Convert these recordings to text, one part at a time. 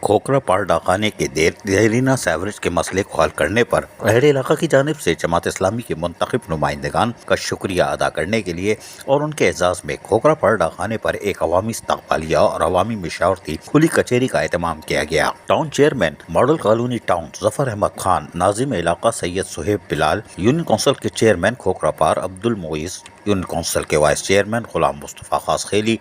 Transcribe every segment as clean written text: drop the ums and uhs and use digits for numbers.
کھوکھرا پار ڈاکانے کے دیرینہ سیوریج کے مسئلے کو حل کرنے پر اہل علاقہ کی جانب سے جماعت اسلامی کے منتخب نمائندگان کا شکریہ ادا کرنے کے لیے اور ان کے اعزاز میں کھوکھرا پار ڈاکانے پر ایک عوامی استقبالیہ اور عوامی مشاورتی کھلی کچہری کا اہتمام کیا گیا۔ Town chairman model colony town Zafar Ahmed Khan, ناظم علاقہ سید صہیب بلال، یونین کونسل کے chairman Khokhrapar Abdul Moiz, union council کے وائس چیئرمین غلام مصطفیٰ خاص خیلی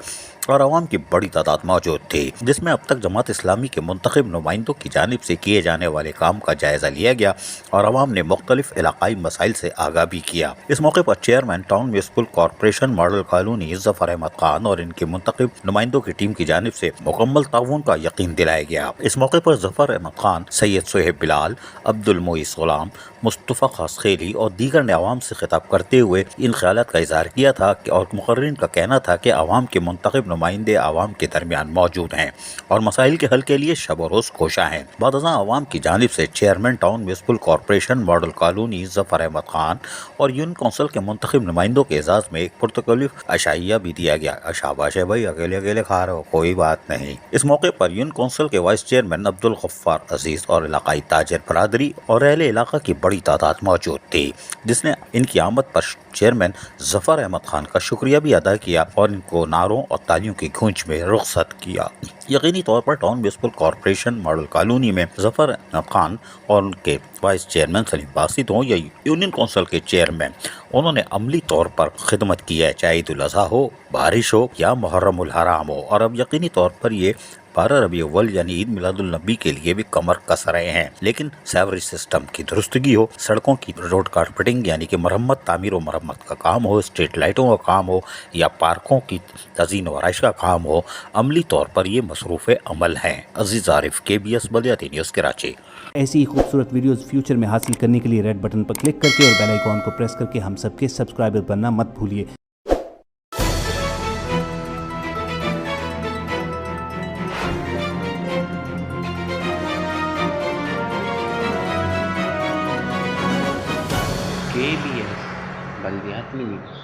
اور عوام کی بڑی تعداد موجود تھی، جس میں اب تک جماعت اسلامی کے منتخب نمائندوں کی جانب سے کیے جانے والے کام کا جائزہ لیا گیا اور عوام نے مختلف علاقائی مسائل سے آگاہ بھی کیا۔ اس موقع پر chairman town municipal corporation model colony Zafar Ahmed Khan اور ان کے منتخب نمائندوں کی ٹیم کی جانب سے مکمل تعاون کا یقین دلایا گیا۔ اس موقع پر ظفر احمد خان، سید صہیب بلال، عبد المعیز غلام، مصطفیٰ خاص خیلی اور دیگر نے عوام سے خطاب کرتے ہوئے ان خیالات کا اظہار کیا تھا اور مقررین کا کہنا تھا کہ عوام کے منتخب نمائندے عوام کے درمیان موجود ہیں اور مسائل کے حل کے لیے شب و روز کوشاں ہیں۔ بعد ازاں عوام کی جانب سے chairman town municipal corporation model colony Zafar Ahmed Khan اور یونین کونسل کے منتخب نمائندوں کے اعزاز میں ایک پرتکلف عشائیہ بھی دیا گیا۔ شاباش ہے بھائی، اکیلے اکیلے کھا رہے ہو، کوئی بات نہیں۔ اس موقع پر یونین کونسل کے وائس چیئرمین عبد الغفار عزیز اور علاقائی تاجر برادری اور اہل علاقہ کی بڑی تعداد موجود تھی، جس نے ان کی آمد پر چیئرمین ظفر احمد خان کا شکریہ بھی ادا کیا اور ان کو نعروں اور تالیوں کی گونج میں رخصت کیا۔ یقینی طور پر town municipal corporation model colony میں ظفر احمد خان اور ان کے وائس چیئرمین سلیم باسط ہوں یا یونین کونسل کے چیئرمین، انہوں نے عملی طور پر خدمت کی ہے، چاہے عید الاضحیٰ ہو، بارش ہو یا محرم الحرام ہو، اور اب یقینی طور پر یہ 12 ربیع الاول یعنی عید میلاد النبی کے لیے بھی کمر کس رہے ہیں۔ لیکن سیوریج سسٹم کی درستگی ہو، سڑکوں کی روڈ کارپیٹنگ یعنی کہ مرمت، تعمیر و مرمت کا کام ہو، اسٹریٹ لائٹوں کا کام ہو یا پارکوں کی تزئین و آرائش کا کام ہو، عملی طور پر یہ مصروف عمل ہیں۔ عزیز عارف، KBS بلدیاتی نیوز کراچی۔ ایسی ہی خوبصورت ویڈیوز فیوچر میں حاصل کرنے کے لیے ریڈ بٹن پر کلک کر کے اور بیل آئیکن کو پریس کر کے ہم سب کے سبسکرائبر بننا مت بھولیے۔ KBS بلدیاتی نیوز۔